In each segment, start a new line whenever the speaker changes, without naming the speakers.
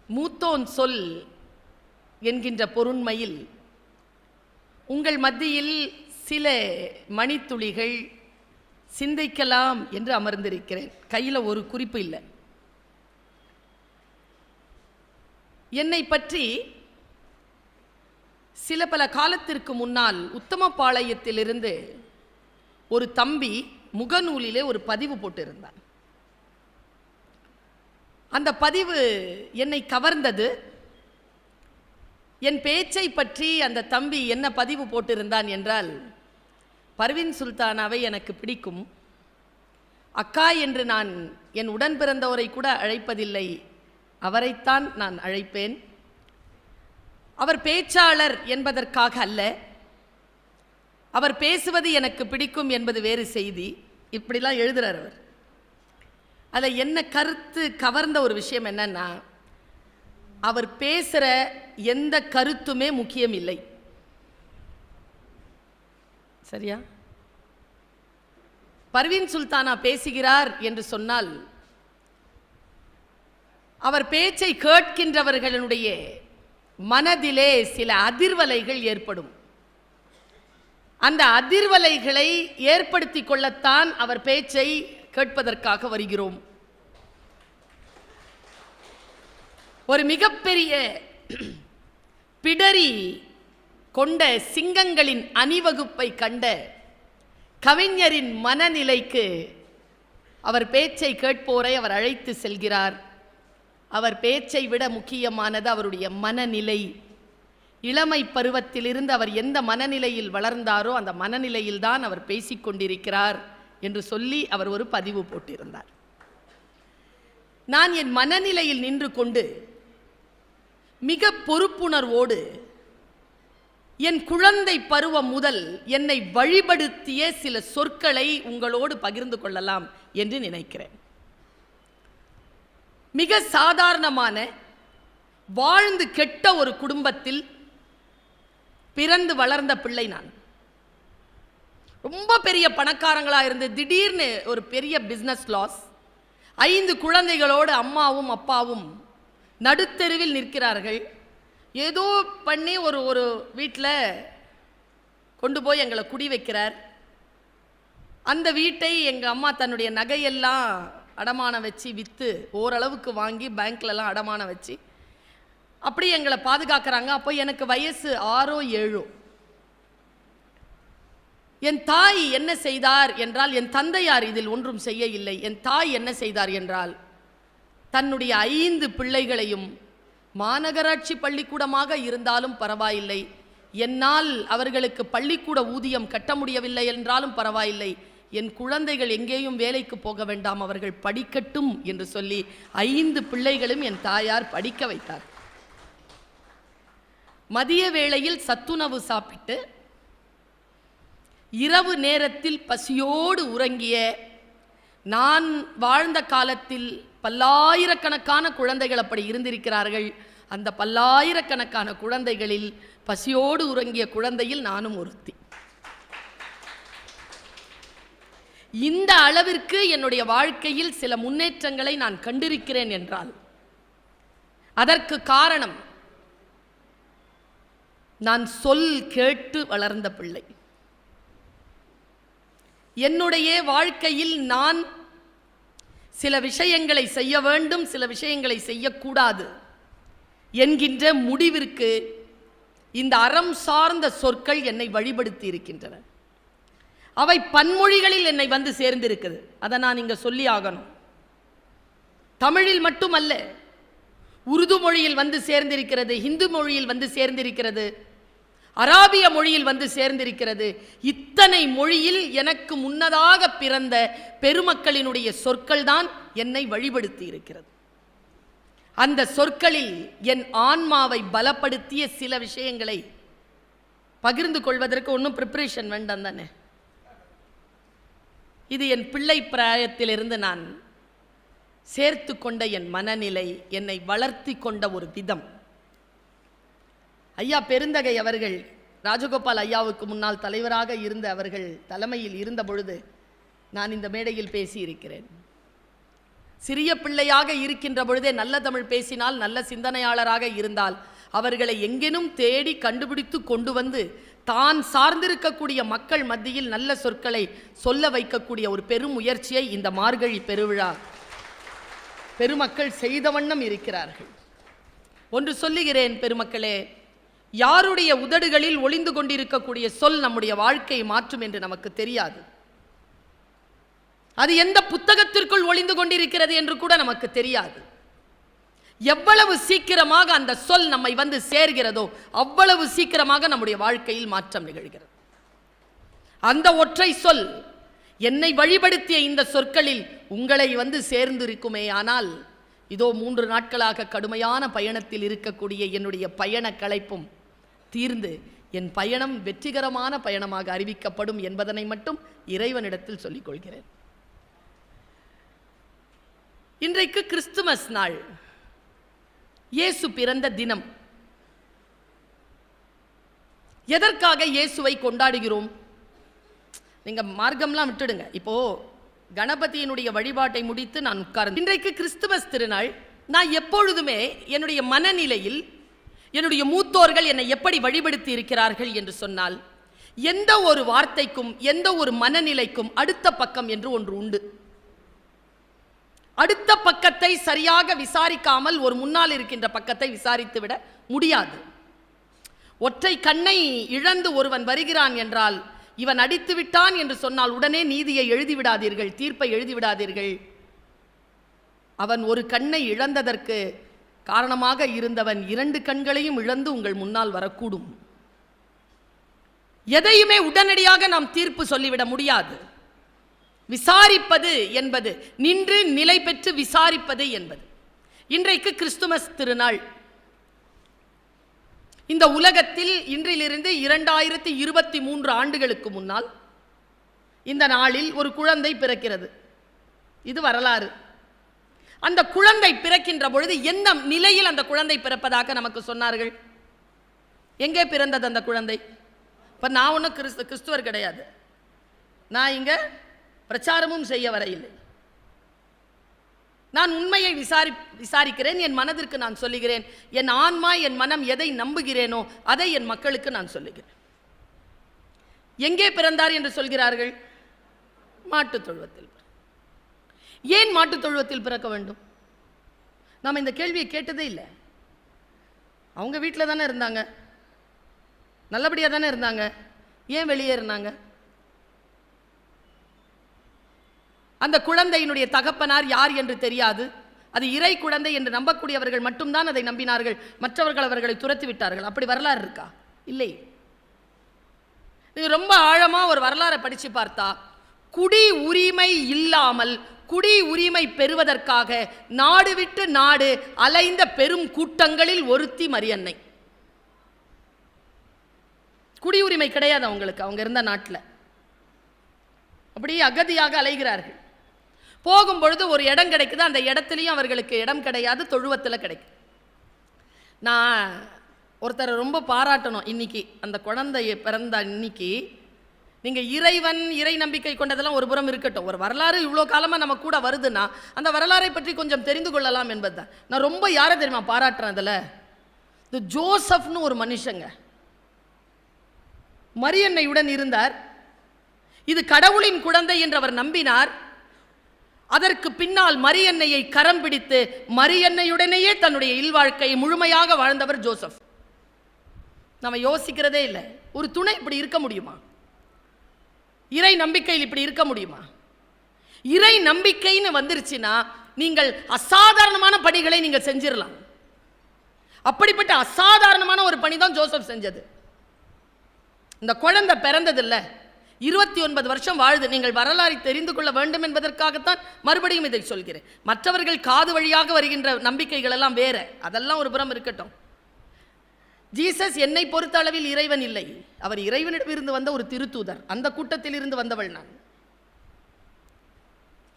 மூத்தோன் சொல் என்கின்ற பொருண்மையில் உங்கள் மத்தியில் சில மணித்துளிகள் சிந்திக்கலாம் என்று அமர்ந்திருக்கிறேன். கையில் ஒரு குறிப்பு இல்லை. என்னை பற்றி சில பல காலத்திற்கு முன்னால் உத்தமபாளையத்திலிருந்து ஒரு தம்பி முகநூலிலே ஒரு பதிவு போட்டிருந்தார். அந்த பதிவு என்னை கவர்ந்தது. என் பேச்சை பற்றி அந்த தம்பி என்ன பதிவு போட்டிருந்தான் என்றால், பர்வீன் சுல்தானாவை எனக்கு பிடிக்கும், அக்கா என்று நான் என் உடன் பிறந்தவரை கூட அழைப்பதில்லை, அவரைத்தான் நான் அழைப்பேன். அவர் பேச்சாளர் என்பதற்காக அல்ல, அவர் பேசுவது எனக்கு பிடிக்கும் என்பது வேறு செய்தி. இப்படிலாம் எழுதுகிறார் அவர். அதில் என்ன கருத்து கவர்ந்த ஒரு விஷயம் என்னன்னா, அவர் பேசுகிற எந்த கருத்துமே முக்கியம் இல்லை. சரியா? பர்வீன் சுல்தானா பேசுகிறார் என்று சொன்னால் அவர் பேச்சை கேட்கின்றவர்களுடைய மனதிலே சில அதிர்வலைகள் ஏற்படும். அந்த அதிர்வலைகளை ஏற்படுத்தி கொள்ளத்தான் அவர் பேச்சை கேட்பதற்காக வருகிறோம். ஒரு மிகப்பெரிய பிடரி கொண்ட சிங்கங்களின் அணிவகுப்பை கண்ட கவிஞரின் மனநிலைக்கு அவர் பேச்சை கேட்போரை அவர் அழைத்து செல்கிறார். அவர் பேச்சை விட முக்கியமானது அவருடைய மனநிலை. இளமை பருவத்திலிருந்து அவர் எந்த மனநிலையில் வளர்ந்தாரோ அந்த மனநிலையில்தான் அவர் பேசிக்கொண்டிருக்கிறார் என்று சொல்லி அவர் ஒரு பதிவு போட்டிருந்தார். நான் என் மனநிலையில் நின்று கொண்டு மிக பொறுப்புணர்வோடு என் குழந்தை பருவம் முதல் என்னை வழிபடுத்திய சில சொற்களை உங்களோடு பகிர்ந்து கொள்ளலாம் என்று நினைக்கிறேன். மிக சாதாரணமான வாழ்ந்து கெட்ட ஒரு குடும்பத்தில் பிறந்து வளர்ந்த பிள்ளை நான். ரொம்ப பெரிய பணக்காரங்களாக இருந்து திடீர்னு ஒரு பெரிய பிஸ்னஸ் லாஸ், 5 குழந்தைகளோடு அம்மாவும் அப்பாவும் நடுத்தெருவில் நிற்கிறார்கள். ஏதோ பண்ணி ஒரு வீட்டில் கொண்டு போய் எங்களை குடி வைக்கிறார். அந்த வீட்டை எங்கள் அம்மா தன்னுடைய நகையெல்லாம் அடமானம் வச்சு விற்று ஓரளவுக்கு வாங்கி பேங்க்லலாம் அடமானம் வச்சு அப்படி எங்களை பாதுகாக்கிறாங்க. அப்போ எனக்கு வயசு 6 7. என் தாய் என்ன செய்தார் என்றால், என் தந்தையார் இதில் ஒன்றும் செய்ய இல்லை. என் தாய் என்ன செய்தார் என்றால், தன்னுடைய 5 பிள்ளைகளையும் மாநகராட்சி பள்ளிக்கூடமாக இருந்தாலும் பரவாயில்லை, என்னால் அவர்களுக்கு பள்ளிக்கூட ஊதியம் கட்ட முடியவில்லை என்றாலும் பரவாயில்லை, என் குழந்தைகள் எங்கேயும் வேலைக்கு போக வேண்டாம், அவர்கள் படிக்கட்டும் என்று சொல்லி 5 பிள்ளைகளும் என் தாயார் படிக்க வைத்தார். மதிய வேளையில் சத்துணவு சாப்பிட்டு இரவு நேரத்தில் பசியோடு உறங்கிய நான் வாழ்ந்த காலத்தில் பல்லாயிரக்கணக்கான குழந்தைகள் அப்படி இருந்திருக்கிறார்கள். அந்த பல்லாயிரக்கணக்கான குழந்தைகளில் பசியோடு உறங்கிய குழந்தையில் நானும் ஒருத்தி. இந்த அளவிற்கு என்னுடைய வாழ்க்கையில் சில முன்னேற்றங்களை நான் கண்டிருக்கிறேன் என்றால் அதற்கு காரணம் நான் சொல் கேட்டு வளர்ந்த பிள்ளை. என்னுடைய வாழ்க்கையில் நான் சில விஷயங்களை செய்ய வேண்டும், சில விஷயங்களை செய்யக்கூடாது என்கின்ற முடிவிற்கு இந்த அறம் சார்ந்த சொற்கள் என்னை வழிபடுத்தி இருக்கின்றன. அவை பன்மொழிகளில் என்னை வந்து சேர்ந்திருக்குது. அதை நான் இங்க சொல்லி ஆகணும். தமிழில் மட்டுமல்ல, உருது மொழியில் வந்து சேர்ந்திருக்கிறது, ஹிந்து மொழியில் வந்து சேர்ந்திருக்கிறது, அராபிய மொழியில் வந்து சேர்ந்திருக்கிறது. இத்தனை மொழியில் எனக்கு முன்னதாக பிறந்த பெருமக்களினுடைய சொற்கள் தான் என்னை வழிபடுத்தி இருக்கிறது. அந்த சொற்களில் என் ஆன்மாவை பலப்படுத்திய சில விஷயங்களை பகிர்ந்து கொள்வதற்கு ஒன்றும் ப்ரிப்பரேஷன் வேண்டாம் தானே. இது என் பிள்ளை பிராயத்திலிருந்து நான் சேர்த்து கொண்ட என் மனநிலை, என்னை வளர்த்தி கொண்ட ஒரு விதம். ஐயா பெருந்தகை அவர்கள், ராஜகோபால் ஐயாவுக்கு முன்னால் தலைவராக இருந்த அவர்கள் தலைமையில் இருந்த பொழுது நான் இந்த மேடையில் பேசியிருக்கிறேன். சிறிய பிள்ளையாக இருக்கின்ற பொழுதே நல்ல தமிழ் பேசினால், நல்ல சிந்தனையாளராக இருந்தால் அவர்களை எங்கெனும் தேடி கண்டுபிடித்து கொண்டு வந்து தான் சார்ந்திருக்கக்கூடிய மக்கள் மத்தியில் நல்ல சொற்களை சொல்ல வைக்கக்கூடிய ஒரு பெரும் முயற்சியை இந்த மார்கழி பெருவிழா பெருமக்கள் செய்த வண்ணம் இருக்கிறார்கள். ஒன்று சொல்லுகிறேன் பெருமக்களே, யாருடைய உதடுகளில் ஒளிந்து கொண்டிருக்கக்கூடிய சொல் நம்முடைய வாழ்க்கையை மாற்றும் என்று நமக்கு தெரியாது. அது எந்த புத்தகத்திற்குள் ஒளிந்து கொண்டிருக்கிறது என்று கூட நமக்கு தெரியாது. எவ்வளவு சீக்கிரமாக அந்த சொல் நம்மை வந்து சேர்கிறதோ அவ்வளவு சீக்கிரமாக நம்முடைய வாழ்க்கையில் மாற்றம் நிகழ்கிறது. அந்த ஒற்றை சொல் என்னை வழிபடுத்திய இந்த சொற்களில் உங்களை வந்து சேர்ந்திருக்குமே, ஆனால் இதோ 3 நாட்களாக கடுமையான பயணத்தில் இருக்கக்கூடிய என்னுடைய பயண களைப்பும் தீர்ந்து என் பயணம் வெற்றிகரமான பயணமாக அறிவிக்கப்படும் என்பதனை மட்டும் இறைவனிடத்தில் சொல்லிக் கொள்கிறேன். இன்றைக்கு கிறிஸ்துமஸ் நாள், இயேசு பிறந்த தினம். எதற்காக இயேசுவை கொண்டாடுகிறோம்? நீங்க மார்க்கம்லாம் விட்டுடுங்க. இப்போ கணபதியினுடைய வழிபாட்டை முடித்து நான் உட்கார்ந்து, இன்றைக்கு கிறிஸ்துமஸ் திருநாள். நான் எப்பொழுதுமே என்னுடைய மனநிலையில் என்னுடைய மூத்தோர்கள் என்னை எப்படி வழிபடுத்தி இருக்கிறார்கள் என்று சொன்னால், எந்த ஒரு வார்த்தைக்கும் எந்த ஒரு மனநிலைக்கும் அடுத்த பக்கம் என்று ஒன்று உண்டு. அடுத்த பக்கத்தை சரியாக விசாரிக்காமல் ஒரு முன்னால் இருக்கின்ற பக்கத்தை விசாரித்து விட முடியாது. ஒற்றை கண்ணை இழந்து ஒருவன் வருகிறான் என்றால், இவன் அடித்து விட்டான் என்று சொன்னால் உடனே நீதியை எழுதிவிடாதீர்கள், தீர்ப்பை எழுதிவிடாதீர்கள். அவன் ஒரு கண்ணை இழந்ததற்கு காரணமாக இருந்தவன் 2 கண்களையும் இழந்து உங்கள் முன்னால் வரக்கூடும். எதையுமே உடனடியாக நாம் தீர்ப்பு சொல்லிவிட முடியாது. விசாரிப்பது என்பது, நின்று நிலை பெற்று விசாரிப்பது என்பது. இன்றைக்கு கிறிஸ்துமஸ் திருநாள். இந்த உலகத்தில் இன்றிலிருந்து 2023 ஆண்டுகளுக்கு முன்னால் இந்த நாளில் ஒரு குழந்தை பிறக்கிறது. இது வரலாறு. அந்த குழந்தை பிறக்கின்ற பொழுது எந்த நிலையில் அந்த குழந்தை பிறப்பதாக நமக்கு சொன்னார்கள்? எங்கே பிறந்தது அந்த குழந்தை? இப்போ நான் ஒன்றும் கிறிஸ்துவர் கிடையாது. நான் இங்கே பிரச்சாரமும் செய்ய வரையில்லை. நான் உண்மையை விசாரிக்கிறேன். என் மனதிற்கு நான் சொல்லுகிறேன். என் ஆன்மா, என் மனம் எதை நம்புகிறேனோ அதை என் மக்களுக்கு நான் சொல்லுகிறேன். எங்கே பிறந்தார் என்று சொல்கிறார்கள்? மாட்டுத் தொழுவத்தில். ஏன் மாட்டுத் தொழுவத்தில் பிறக்க வேண்டும்? நாம் இந்த கேள்வியை கேட்டதே இல்லை. அவங்க வீட்டில் தானே இருந்தாங்க, நல்லபடியாக தானே இருந்தாங்க, ஏன் வெளியே இருந்தாங்க? அந்த குழந்தையினுடைய தகப்பனார் யார் என்று தெரியாது. அது இறை குழந்தை என்று நம்பக்கூடியவர்கள் மட்டும்தான் அதை நம்பினார்கள். மற்றவர்கள் அவர்களை துரத்தி விட்டார்கள். அப்படி வரலாறு இருக்கா? இல்லை. நீங்க ரொம்ப ஆழமா ஒரு வரலாறை படிச்சு பார்த்தா, குடி உரிமை இல்லாமல் குடி உரிமை பெறுவதற்காக நாடு விட்டு நாடு அலைந்த பெரும் கூட்டங்களில் ஒருத்தி மரியன்னை. குடியுரிமை கிடையாது அவங்களுக்கு, அவங்க இருந்த நாட்டில். அப்படியே அகதியாக அலைகிறார்கள். போகும்பொழுது ஒரு இடம் கிடைக்குது, அந்த இடத்துலையும் அவர்களுக்கு இடம் கிடையாது, தொழுவத்தில் கிடைக்கும். நான் ஒருத்தரை ரொம்ப பாராட்டணும். இன்னைக்கு அந்த குழந்தை பிறந்த இன்னைக்கு, நீங்கள் இறைவன் இறை நம்பிக்கை கொண்டதெல்லாம் ஒரு புறம் இருக்கட்டும், ஒரு வரலாறு இவ்வளோ காலமாக நம்ம கூட வருதுன்னா அந்த வரலாறை பற்றி கொஞ்சம் தெரிந்து கொள்ளலாம் என்பது தான். நான் ரொம்ப யாரை தெரியுமா பாராட்டுறேன் அதில்? இந்த ஜோசப்னு ஒரு மனுஷங்க மரியன்னையுடன் இருந்தார். இது கடவுளின் குழந்தை என்று அவர் நம்பினார். அதற்கு பின்னால் மரியன்னையை கரம் பிடித்து மரியன்னையுடனேயே தன்னுடைய இல்வாழ்க்கையை முழுமையாக வாழ்ந்தவர் ஜோசப். நம்ம யோசிக்கிறதே இல்லை. ஒரு துணை இப்படி இருக்க முடியுமா? இறை நம்பிக்கையில் இப்படி இருக்க முடியுமா? இறை நம்பிக்கைன்னு வந்துருச்சுன்னா நீங்கள் அசாதாரணமான பணிகளை நீங்கள் செஞ்சிடலாம். அப்படிப்பட்ட அசாதாரணமான ஒரு பணி தான் ஜோசப் செஞ்சது. இந்த குழந்தை பிறந்ததில்லை, 29 வருஷம் வாழுது. நீங்கள் வரலாறை தெரிந்து கொள்ள வேண்டும் என்பதற்காகத்தான் மறுபடியும் இதை சொல்கிறேன். மற்றவர்கள் காது வழியாக வருகின்ற நம்பிக்கைகள் எல்லாம் வேற, அதெல்லாம் ஒரு புறம் இருக்கட்டும். ஜீசஸ் என்னை பொறுத்த அளவில் இறைவன் இல்லை, அவர் இறைவனிடமிருந்து வந்த ஒரு திருத்தூதர். அந்த கூட்டத்தில் இருந்து வந்தவள் நான்.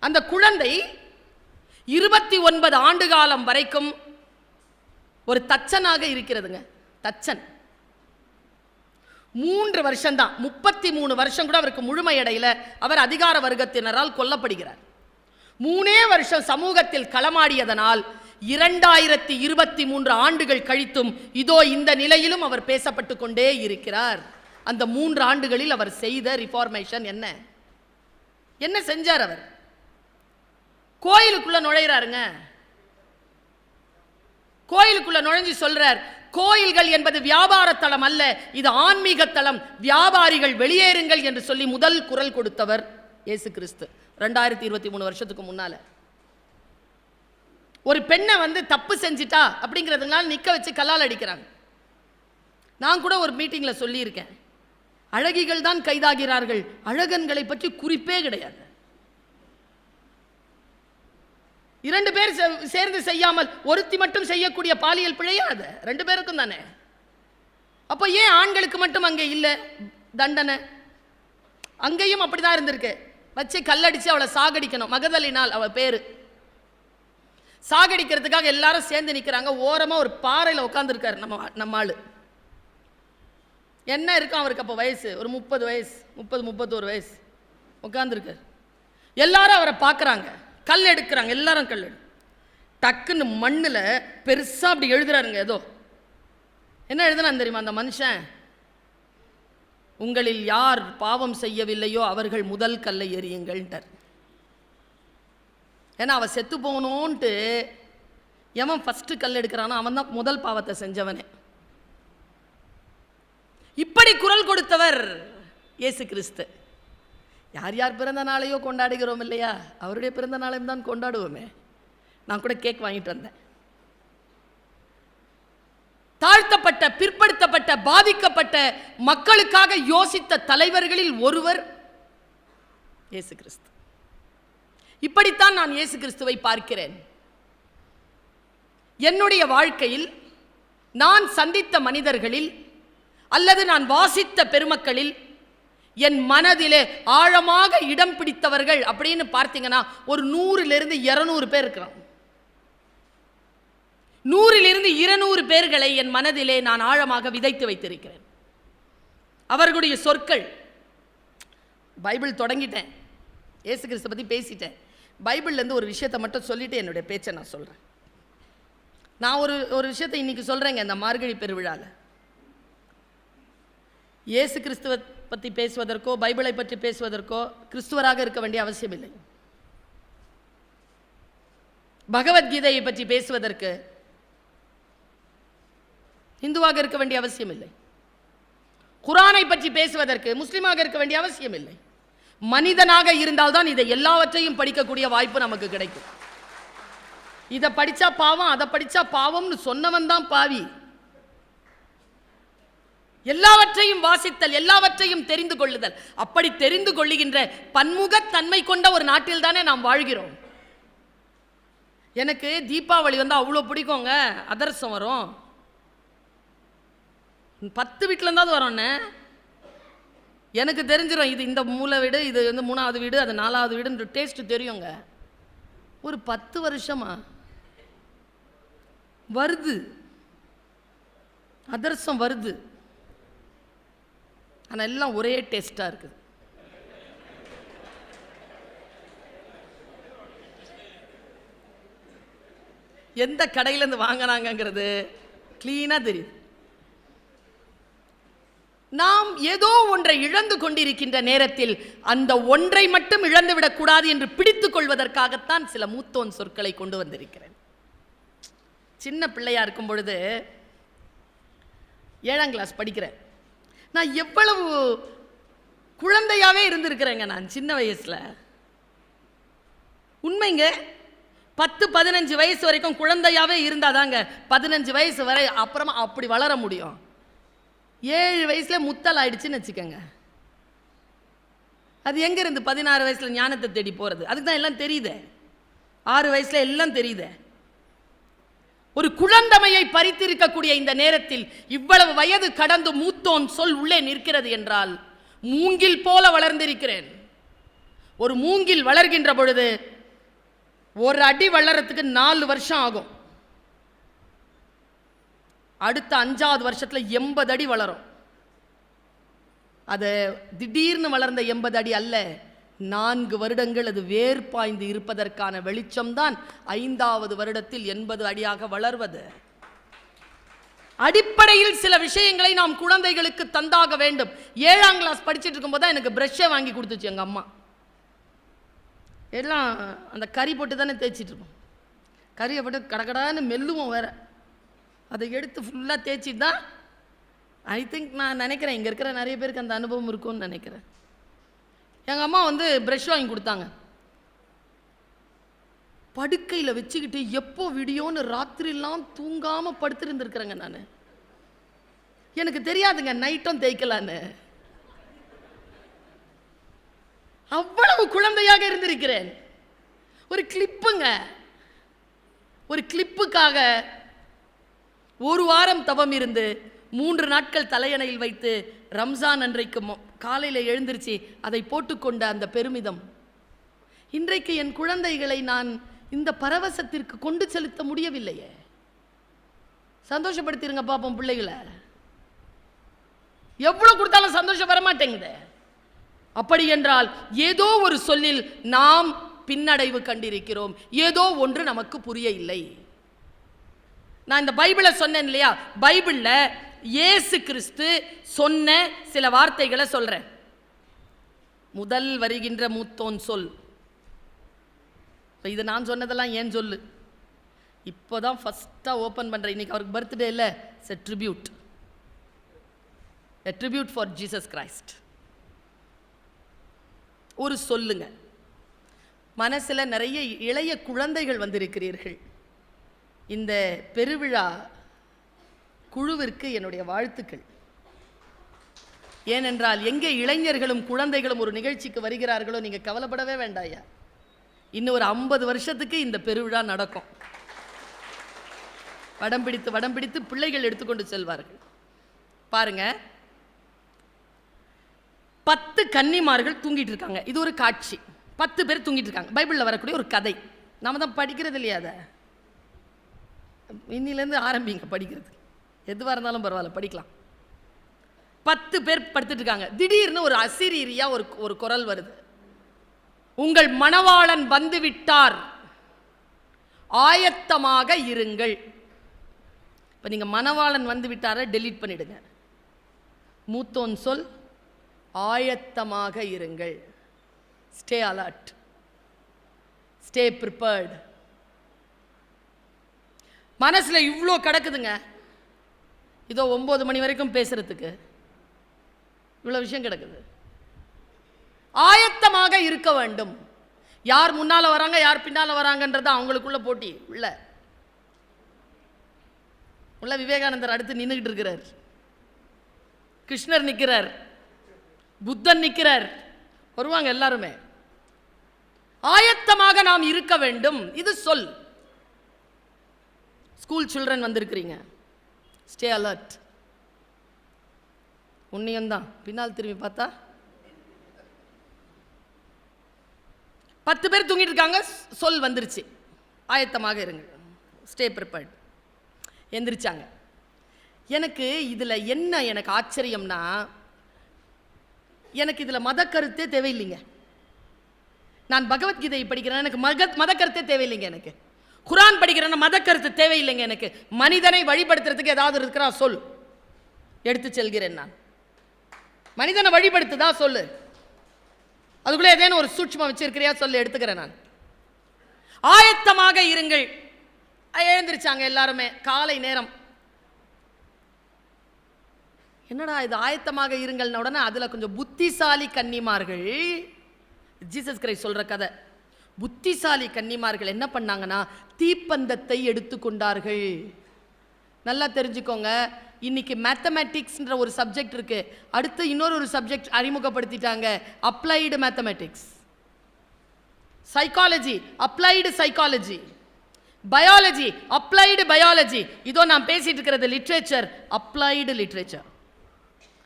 அந்த குழந்தை 29 ஆண்டு காலம் வரைக்கும் ஒரு தச்சனாக இருக்கிறதுங்க. தச்சன் 3 வருஷம்தான், 33 வருஷம் கூட அவருக்கு முழுமையடையில அவர் அதிகார வர்க்கத்தினரால் கொல்லப்படுகிறார். 3 வருஷம் சமூகத்தில் களமாடியதனால் 2023 ஆண்டுகள் கழித்தும் இதோ இந்த நிலையிலும் அவர் பேசப்பட்டு கொண்டே இருக்கிறார். அந்த 3 ஆண்டுகளில் அவர் செய்த ரிஃபார்மேஷன் என்ன? என்ன செஞ்சார்? அவர் கோயிலுக்குள்ள நுழையிறாருங்க. கோயிலுக்குள்ள நுழைஞ்சு சொல்றார், கோயில்கள் என்பது வியாபார தளம் அல்ல, இது ஆன்மீக தளம், வியாபாரிகள் வெளியேறுங்கள் என்று சொல்லி முதல் குரல் கொடுத்தவர் இயேசு கிறிஸ்து 2023 வருஷத்துக்கு முன்னால. ஒரு பெண்ணை தப்பு செஞ்சிட்டா அப்படிங்கிறதுனால நிக்க வச்சு கல்லால் அடிக்கிறாங்க. நான் கூட ஒரு மீட்டிங்ல சொல்லியிருக்கேன், அழகிகள் தான் கைதாகிறார்கள், அழகன்களை பற்றி குறிப்பே கிடையாது. 2 பேர் சேர்ந்து செய்யாமல் ஒருத்தி மட்டும் செய்யக்கூடிய பாலியல் பிழையாது, 2 பேருக்கும் தானே. அப்ப ஏன் ஆண்களுக்கு மட்டும் அங்கே இல்லை தண்டனை? அங்கேயும் அப்படிதான் இருந்திருக்கு. வச்சு கல்லடிச்சு அவளை சாகடிக்கணும். மகதலினால் அவ பேரு. சாகடிக்கிறதுக்காக எல்லாரும் சேர்ந்து நிற்கிறாங்க. ஓரமா ஒரு பாறையில் உட்காந்துருக்காரு நம்ம ஆளு. என்ன இருக்கும் அவருக்கு அப்போ வயசு? ஒரு 30 வயசு, 31 வயசு உட்காந்துருக்காரு. எல்லாரும் அவரை பார்க்குறாங்க, கல் எடுக்கிறாங்க. எல்லாரும் கல் டக்குன்னு மண்ணில் பெருசாக அப்படி எழுதுறாருங்க. ஏதோ என்ன எழுதுனான்னு தெரியுமா அந்த மனுஷன்? உங்களில் யார் பாவம் செய்யவில்லையோ அவர்கள் முதல் கல்லை எறியுங்கள்ன்றார். ஏன்னா அவன் செத்து போகணும்ன்ட்டு எவன் ஃபர்ஸ்ட் கல் எடுக்கிறானோ அவன் தான் முதல் பாவத்தை செஞ்சவனே. இப்படி குரல் கொடுத்தவர் இயேசு கிறிஸ்து. யார் யார் பிறந்த நாளையோ கொண்டாடுகிறோம் இல்லையா? அவருடைய பிறந்த நாளையும் தான் கொண்டாடுவோமே. நான் கூட கேக் வாங்கிட்டு வந்தேன். தாழ்த்தப்பட்ட, பிற்படுத்தப்பட்ட, பாதிக்கப்பட்ட மக்களுக்காக யோசித்த தலைவர்களில் ஒருவர் இயேசு கிறிஸ்து. இப்படித்தான் நான் இயேசு கிறிஸ்துவை பார்க்கிறேன். என்னுடைய வாழ்க்கையில் நான் சந்தித்த மனிதர்களில் அல்லது நான் வாசித்த பெருமக்களில் என் மனதிலே ஆழமாக இடம் பிடித்தவர்கள் அப்படின்னு பார்த்தீங்கன்னா ஒரு 100லிருந்து 200 பேர் இருக்கிறாங்க. 100லிருந்து 200 பேர்களை என் மனதிலே நான் ஆழமாக விதைத்து வைத்திருக்கிறேன். அவர்களுடைய சொற்கள். பைபிள் தொடங்கிட்டேன், இயேசு கிறிஸ்து பற்றி பேசிட்டேன். பைபிள்லேருந்து ஒரு விஷயத்தை மட்டும் சொல்லிட்டு என்னுடைய பேச்சை நான் சொல்கிறேன். நான் ஒரு விஷயத்தை இன்னைக்கு சொல்கிறேங்க. இந்த மார்கழி பெருவிழாவில் இயேசு கிறிஸ்துவை பற்றி பேசுவதற்கோ பைபிளை பற்றி பேசுவதற்கோ கிறிஸ்துவராக இருக்க வேண்டிய அவசியம் இல்லை. பகவத்கீதையை பற்றி பேசுவதற்கு இந்துவாக இருக்க வேண்டிய அவசியம் இல்லை. குரானை பற்றி பேசுவதற்கு முஸ்லிமாக இருக்க வேண்டிய அவசியம் இல்லை. மனிதனாக இருந்தால்தான் இதை எல்லாவற்றையும் படிக்கக்கூடிய வாய்ப்பு நமக்கு கிடைக்கும். இதை படிச்சா பாவம், அதை படிச்சா பாவம்னு சொன்னவன் தான் பாவி. எல்லாவற்றையும் வாசித்தல், எல்லாவற்றையும் தெரிந்து கொள்ளுதல். அப்படி தெரிந்து கொள்ளுகின்ற பன்முகத்தன்மை கொண்ட ஒரு நாட்டில் தானே நாம் வாழ்கிறோம். எனக்கு தீபாவளி அவ்வளோ பிடிக்குங்க. அதிரசம் வரும், 10 வீட்டில் இருந்தாவது வரோன்னு எனக்கு தெரிஞ்சிடும். இது இந்த மூலை வீடு, இது 3வது வீடு, அது 4வது வீடுன்ற டேஸ்ட் தெரியுங்க. ஒரு 10 வருஷமா வருது, அதிரசம் வருது, ஆனால் எல்லாம் ஒரே டேஸ்டாக இருக்குது. எந்த கடையிலேருந்து வாங்கினாங்கிறது கிளீனாக தெரியுது. நாம் ஏதோ ஒன்றை இழந்து கொண்டிருக்கின்ற நேரத்தில் அந்த ஒன்றை மட்டும் இழந்துவிடக்கூடாது என்று பிடித்துக் கொள்வதற்காகத்தான் சில மூத்தோன் சொற்களை கொண்டு வந்திருக்கிறேன். சின்ன பிள்ளையா இருக்கும் பொழுது 7ஆம் கிளாஸ் படிக்கிறேன். நான் எவ்வளவு குழந்தையாவே இருந்திருக்கிறேங்க. நான் சின்ன வயசுல உண்மைங்க 10-15 வயசு வரைக்கும் குழந்தையாவே இருந்தாதாங்க 15 வயசு வரை அப்புறமா அப்படி வளர முடியும். 7 வயசுல முத்தல் ஆயிடுச்சுன்னு வச்சுக்கோங்க. அது எங்க இருந்து 16 வயசுல ஞானத்தை தேடி போறது? அதுக்கு தான் எல்லாம் தெரியுது. 6 வயசுல எல்லாம் தெரியுது. ஒரு குழந்தமையை பறித்திருக்கக்கூடிய இந்த நேரத்தில் இவ்வளவு வயது கடந்து மூத்தோன் சொல் உள்ளே நிற்கிறது என்றால் மூங்கில் போல வளர்ந்திருக்கிறேன். ஒரு மூங்கில் வளர்கின்ற பொழுது 1 அடி வளர்றதுக்கு 4 வருஷம் ஆகும். அடுத்த 5வது வருஷத்துல 80 அடி வளரும். அது திடீர்னு வளர்ந்த 80 அடி அல்ல, 4 வருடங்கள் அது வேர் பாய்ந்து இருப்பதற்கான வெளிச்சம்தான் 5வது வருடத்தில் 80 அடியாக வளர்வது. அடிப்படையில் சில விஷயங்களை நாம் குழந்தைகளுக்கு தந்தாக வேண்டும். 7ஆம் கிளாஸ் படிச்சுட்டு இருக்கும் போது எனக்கு பிரஷ்ஷை வாங்கி கொடுத்துச்சு எங்கள் அம்மா. எல்லாம் அந்த கறி போட்டு தானே தேய்ச்சிட்டு இருப்போம். கறியை போட்டு கடகடான்னு மெல்லுவோம் வேற. அதை எடுத்து ஃபுல்லாக தேய்ச்சிட்டு தான் ஐ திங்க் நான் நினைக்கிறேன் இங்கே இருக்கிற நிறைய பேருக்கு அந்த அனுபவம் இருக்கும்னு நினைக்கிறேன். எங்கள் அம்மா ப்ரஷ் வாங்கி கொடுத்தாங்க. படுக்கையில் வச்சுக்கிட்டு எப்போ விடியோன்னு ராத்திரிலாம் தூங்காமல் படுத்துருந்துருக்குறேங்க நான். எனக்கு தெரியாதுங்க நைட்டும் தேய்க்கலான்னு. அவ்வளவு குழந்தையாக இருந்திருக்கிறேன். ஒரு கிளிப்புங்க, ஒரு கிளிப்புக்காக 1 வாரம் தவம் இருந்து 3 நாட்கள் தலையணையில் வைத்து ரம்ஜான் அன்றைக்கு காலையில் எழுந்திருச்சு அதை போட்டுக்கொண்ட அந்த பெருமிதம். இன்றைக்கு என் குழந்தைகளை நான் இந்த பரவசத்திற்கு கொண்டு செலுத்த முடியவில்லையே. சந்தோஷப்படுத்திருங்க பாப்போம் பிள்ளைகளை. எவ்வளவு கொடுத்தாலும் சந்தோஷம் வர மாட்டேங்குது. அப்படி என்றால் ஏதோ ஒரு சொல்லில் நாம் பின்னடைவு கண்டிருக்கிறோம். ஏதோ ஒன்று நமக்கு புரிய இல்லை. நான் இந்த பைபிளை சொன்னேன் இல்லையா, பைபிள்ல இயேசு கிறிஸ்து சொன்ன சில வார்த்தைகளை சொல்றேன். முதல் வருகின்ற மூத்தோன் சொல். இது நான் சொன்னதெல்லாம் ஏன் சொல்லு, இப்போதான் ஃபர்ஸ்டா ஓபன் பண்றேன். இன்னைக்கு அவருக்கு பர்த்டே இல்லை, எ ட்ரிபியூட் ஃபார் ஜீசஸ் கிரைஸ்ட். ஒரு சொல்லுங்க. மனசுல நிறைய இளைய குழந்தைகள் வந்திருக்கிறீர்கள். இந்த பெருவிழா குழுவிற்கு என்னுடைய வாழ்த்துக்கள். ஏனென்றால் எங்கே இளைஞர்களும் குழந்தைகளும் ஒரு நிகழ்ச்சிக்கு வருகிறார்களோ நீங்க கவலைப்படவே வேண்டாயா. இன்னும் ஒரு 50 வருஷத்துக்கு இந்த பெருவிழா நடக்கும். வடம் பிடித்து பிள்ளைகள் எடுத்துக்கொண்டு செல்வார்கள். பாருங்க, 10 கன்னிமார்கள் தூங்கிட்டு இருக்காங்க. இது ஒரு காட்சி. 10 பேர் தூங்கிட்டு இருக்காங்க. பைபிளில் வரக்கூடிய ஒரு கதை. நாம தான் படிக்கிறது இல்லையா, அதை இன்னிலேருந்து ஆரம்பிங்க படிக்கிறது. எதுவாக இருந்தாலும் பரவாயில்ல, படிக்கலாம். 10 பேர் படுத்துட்டு இருக்காங்க. திடீர்னு ஒரு அசிரீரியா ஒரு குரல் வருது. உங்கள் மணவாளன் வந்து விட்டார், ஆயத்தமாக இருங்கள். இப்போ நீங்கள் மணவாளன் வந்து விட்டார டெலீட் பண்ணிடுங்க. மூத்தோன் சொல், ஆயத்தமாக இருங்கள். Stay alert, stay prepared. மனசுல இவ்வளோ கிடக்குதுங்க. இதோ 9 மணி வரைக்கும் பேசுறதுக்கு இவ்வளோ விஷயம் கிடக்குது. ஆயத்தமாக இருக்க வேண்டும். யார் முன்னால வராங்க யார் பின்னால வராங்கன்றது அவங்களுக்குள்ள போட்டி. உள்ள விவேகானந்தர் அடுத்து நின்றுகிட்டு இருக்கிறார், கிருஷ்ணர் நிற்கிறார், புத்தன் நிற்கிறார், வருவாங்க எல்லாருமே. ஆயத்தமாக நாம் இருக்க வேண்டும். இது சொல். ஸ்கூல் சில்ட்ரன் வந்திருக்கிறீங்க, ஸ்டே அலர்ட். உன்னியம்தான். பின்னால் திரும்பி பார்த்தா 10 பேர் தூங்கிட்டு இருக்காங்க. சொல் வந்துருச்சு, ஆயத்தமாக இருங்க, ஸ்டே ப்ரிப்பேர்ட். எந்திரிச்சாங்க. எனக்கு இதில் என்ன எனக்கு ஆச்சரியம்னா, எனக்கு இதில் மத கருத்தே தேவையில்லைங்க. நான் பகவத்கீதை படிக்கிறேன், எனக்கு மத கருத்தே தேவையில்லைங்க. எனக்கு குரான் படிக்கிறேன்னா மத கருத்து தேவையில்லைங்க. எனக்கு மனிதனை வழிபடுத்துறதுக்கு ஏதாவது இருக்கிறா சொல், எடுத்து செல்கிறேன். நான் மனிதனை வழிபடுத்துதா சொல்லு, அதுக்குள்ளே ஏதேனும் ஒரு சூட்சுமம் வச்சிருக்கிறியா சொல்லு, எடுத்துக்கிறேன் நான். ஆயத்தமாக இருங்கள். எழுந்திருச்சாங்க எல்லாருமே. காலை நேரம். என்னடா இது ஆயத்தமாக இருங்கள்ன உடனே அதில் கொஞ்சம் புத்திசாலி கன்னிமார்கள், ஜீசஸ் கிரைஸ்ட் சொல்ற கதை. புத்திசாலி கன்னிமார்கள் என்ன பண்ணாங்கன்னா தீப்பந்தத்தை எடுத்துக்கொண்டார்கள். நல்லா தெரிஞ்சுக்கோங்க, இன்னைக்கு மேத்தமேட்டிக்ஸ்ன்ற ஒரு சப்ஜெக்ட் இருக்கு. அடுத்து இன்னொரு சப்ஜெக்ட் அறிமுகப்படுத்திட்டாங்க, applied mathematics. Psychology, applied psychology. Biology, applied biology. இதோ நான் பேசிட்டு இருக்கிறது லிட்ரேச்சர், அப்ளைடு லிட்ரேச்சர்.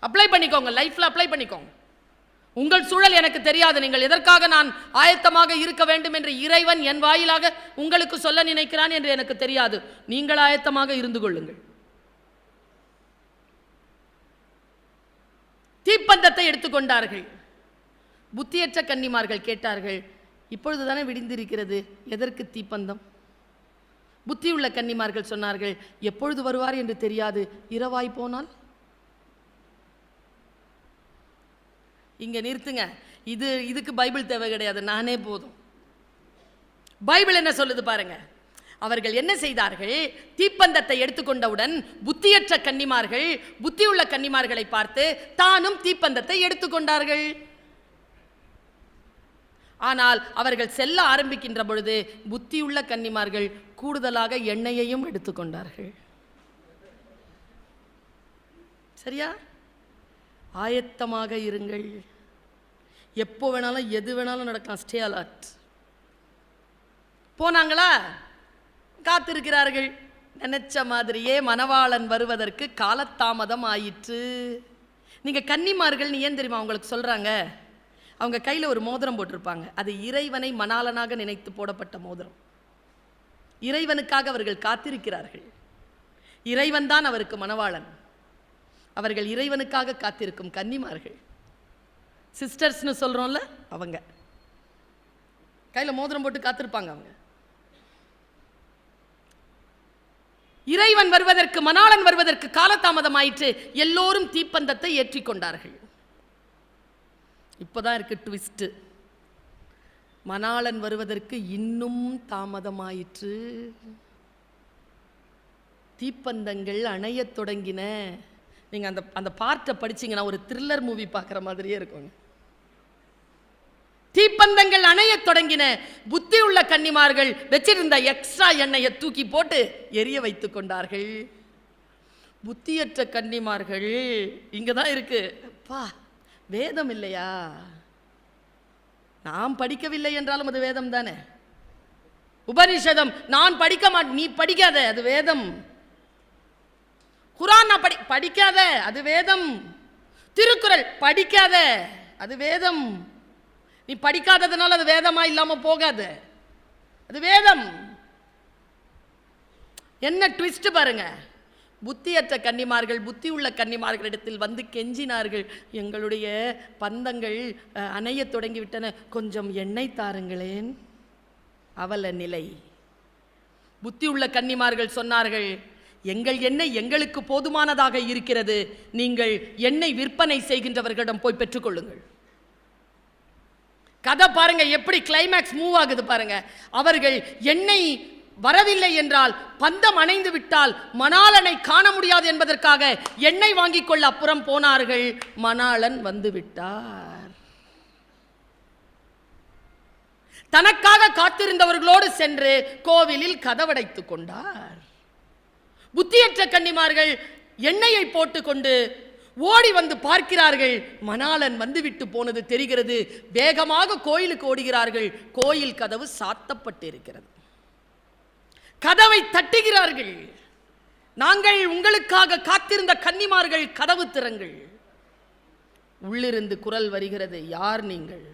அப்ளை பண்ணிக்கோங்க, லைஃப்ல அப்ளை பண்ணிக்கோங்க. உங்கள் சூழல் எனக்கு தெரியாது, நீங்கள் எதற்காக நான் ஆயத்தமாக இருக்க வேண்டும் என்று இறைவன் என் வாயிலாக உங்களுக்கு சொல்ல நினைக்கிறான் என்று எனக்கு தெரியாது. நீங்கள் ஆயத்தமாக இருந்து கொள்ளுங்கள். தீப்பந்தத்தை எடுத்துக்கொண்டார்கள். புத்தியற்ற கன்னிமார்கள் கேட்டார்கள், இப்பொழுதுதானே விடிந்திருக்கிறது, எதற்கு தீப்பந்தம்? புத்தியுள்ள கன்னிமார்கள் சொன்னார்கள், எப்பொழுது வருவார் என்று தெரியாது, இரவாய் போனால். இங்க நிறுத்துங்க. இதுக்கு பைபிள் தேவை கிடையாது, நானே போதும். பைபிள் என்ன சொல்லுது பாருங்க. அவர்கள் என்ன செய்தார்கள்? தீப்பந்தத்தை எடுத்துக்கொண்டவுடன் புத்தியற்ற கன்னிமார்கள் புத்தியுள்ள கன்னிமார்களை பார்த்து தானும் தீப்பந்தத்தை எடுத்துக்கொண்டார்கள். ஆனால் அவர்கள் செல்ல ஆரம்பிக்கின்ற பொழுது புத்தியுள்ள கன்னிமார்கள் கூடுதலாக எண்ணெயையும் எடுத்துக்கொண்டார்கள். சரியா? ஆயத்தமாக இருங்கள். எப்போ வேணாலும் எது வேணாலும் நடக்கலாம். Stay alert. போனாங்களா? காத்திருக்கிறார்கள். நினைச்ச மாதிரியே மணவாளன் வருவதற்கு காலதாமதம் ஆயிற்று. நீங்க கன்னிமார்கள் ஏன் தெரியுமா உங்களுக்கு சொல்றாங்க? அவங்க கையில் ஒரு மோதிரம் போட்டிருப்பாங்க. அது இறைவனை மணாளனாக நினைத்து போடப்பட்ட மோதிரம். இறைவனுக்காக அவர்கள் காத்திருக்கிறார்கள். இறைவன் தான் அவருக்கு மணவாளன். அவர்கள் இறைவனுக்காக காத்திருக்கும் கன்னிமார்கள். சிஸ்டர்ஸ்னு சொல்றோம்ல, அவங்க கையில் மோதிரம் போட்டு காத்திருப்பாங்க. அவங்க இறைவன் வருவதற்கு, மணாளன் வருவதற்கு காலதாமதம் ஆயிற்று. எல்லோரும் தீப்பந்தத்தை ஏற்றிக்கொண்டார்கள். இப்போதான் இருக்கு ட்விஸ்ட். மணாளன் வருவதற்கு இன்னும் தாமதமாயிற்று. தீப்பந்தங்கள் அணையத் தொடங்கின. நீங்க அந்த பார்ட்டை படிச்சீங்கன்னா ஒரு த்ரில்லர் மூவி பார்க்குற மாதிரியே இருக்குங்க. தீப்பந்தங்கள் அணையத் தொடங்கின. புத்தி உள்ள கன்னிமார்கள் வச்சிருந்த எக்ஸ்ட்ரா எண்ணெயை தூக்கி போட்டு எரிய வைத்துக் கொண்டார்கள். புத்தியற்ற கன்னிமார்கள் இங்கதான் இருக்கு. பா, வேதம் இல்லையா? நாம் படிக்கவில்லை என்றாலும் அது வேதம் தானே. உபனிஷதம் நான் படிக்க மாட்டேன், நீ படிக்காத, அது வேதம். குரான் நான் படிக்காத, அது வேதம். திருக்குறள் படிக்காத, அது வேதம். நீ படிக்காததுனால அது வேதமா இல்லாம போகாது, அது வேதம். என்ன ட்விஸ்ட் பாருங்க. புத்தியற்ற கன்னிமார்கள் புத்தி உள்ள கன்னிமார்களிடத்தில் வந்து கெஞ்சினார்கள், எங்களுடைய பந்தங்கள் அணைய தொடங்கிவிட்டன, கொஞ்சம் எண்ணெய் தாருங்களேன். அவல நிலை. புத்தி உள்ள கன்னிமார்கள் சொன்னார்கள், எங்கள் எண்ணெய் எங்களுக்கு போதுமானதாக இருக்கிறது, நீங்கள் எண்ணெய் விற்பனை செய்கின்றவர்களிடம் போய் பெற்றுக்கொள்ளுங்கள். கதை பாருங்க எப்படி கிளைமேக்ஸ் மூவ் ஆகுது பாருங்க. அவர்கள் எண்ணெய் வரவில்லை என்றால், பந்தம் அணைந்து விட்டால் மணாளனை காண முடியாது என்பதற்காக எண்ணெய் வாங்கிக் கொள்ள அப்புறம் போனார்கள். மணாளன் வந்து விட்டார். தனக்காக காத்திருந்தவர்களோடு சென்று கோவிலில் கதவடைத்துக் கொண்டார். புத்தியற்ற கன்னிமார்கள் எண்ணெயை போட்டுக்கொண்டு ஓடி வந்து பார்க்கிறார்கள். மணாளன் வந்துவிட்டு போனது தெரிகிறது. வேகமாக கோயிலுக்கு ஓடுகிறார்கள். கோயில் கதவு சாத்தப்பட்டிருக்கிறது. கதவை தட்டுகிறார்கள். நாங்கள் உங்களுக்காக காத்திருந்த கன்னிமார்கள், கதவு திறங்கள். உள்ளிருந்து குரல் வருகிறது, யார் நீங்கள்?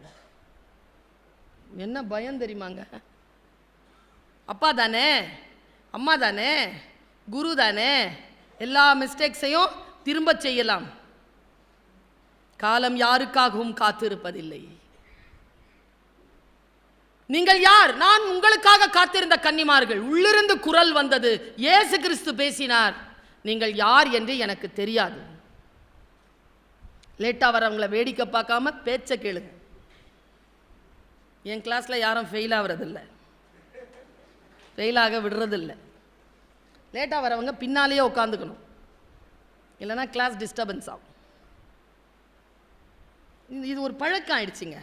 என்ன பயம் தெரியுமாங்க? அப்பா தானே, அம்மா தானே, குரு தானே, எல்லா மிஸ்டேக்ஸையும் திரும்ப செய்யலாம். காலம் யாருக்காகவும் காத்திருப்பதில்லை. நீங்கள் யார்? நான் உங்களுக்காக காத்திருந்த கன்னிமார்கள். உள்ளிருந்து குரல் வந்தது. இயேசு கிறிஸ்து பேசினார், நீங்கள் யார் என்று எனக்கு தெரியாது. லேட்டா வரவங்களை வேடிக்கை பார்க்காம பேச்ச கேளுங்க. என் கிளாஸ்ல யாரும் ஃபெயில் ஆகிறதில்லை, ஃபெயிலாக விடுறதில்லை. லேட்டாக வரவங்க பின்னாலேயே உட்காந்துக்கணும், இல்லைன்னா கிளாஸ் டிஸ்டர்பன்ஸ் ஆகும். இது ஒரு பழக்கம் ஆயிடுச்சுங்க.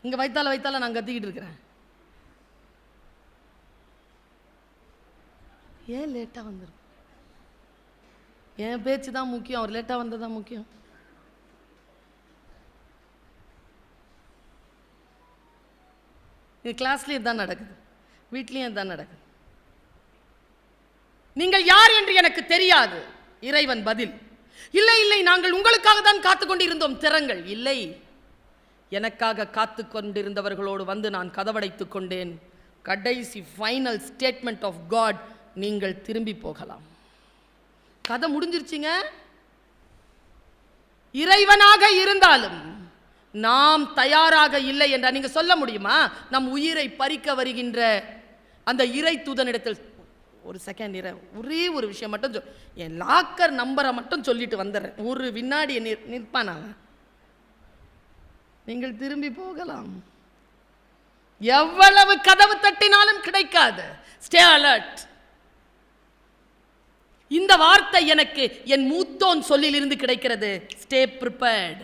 இங்கே வைத்தால நான் கத்திக்கிட்டு இருக்கிறேன். ஏன் லேட்டாக வந்துடும்? என் பேச்சு தான் முக்கியம், அவர் லேட்டாக வந்தது தான் முக்கியம். இது கிளாஸ்லேயும் இதுதான் நடக்குது, வீட்லேயும் இதுதான் நடக்குது. நீங்கள் யார் என்று எனக்கு தெரியாது. இறைவன் பதில், இல்லை இல்லை, நாங்கள் உங்களுக்காக தான் காத்து கொண்டிருந்தோம், திறங்கள். இல்லை, எனக்காக காத்து கொண்டிருந்தவர்களோடு வந்து நான் கதவடைத்துக் கொண்டேன். கடைசி ஃபைனல் ஸ்டேட்மெண்ட் ஆஃப் காட், நீங்கள் திரும்பி போகலாம். கதை முடிஞ்சிருச்சுங்க. இறைவனாக இருந்தாலும் நாம் தயாராக இல்லை என்றால் நீங்க சொல்ல முடியுமா? நம் உயிரை பறிக்க வருகின்ற அந்த இறை தூதனிடத்தில் ஒரு செகண்ட் ஒரே ஒரு விஷயம் மட்டும் என் லாக்கர் நம்பரை மட்டும் சொல்லிட்டு வந்துடுறேன், ஒரு வினாடி நிற்பான் அவன், நீங்கள் திரும்பி போகலாம். எவ்வளவு கதவு தட்டினாலும் கிடைக்காது. Stay alert. இந்த வார்த்தை எனக்கு என் மூத்தோன் சொல்லிலிருந்து கிடைக்கிறது. Stay prepared.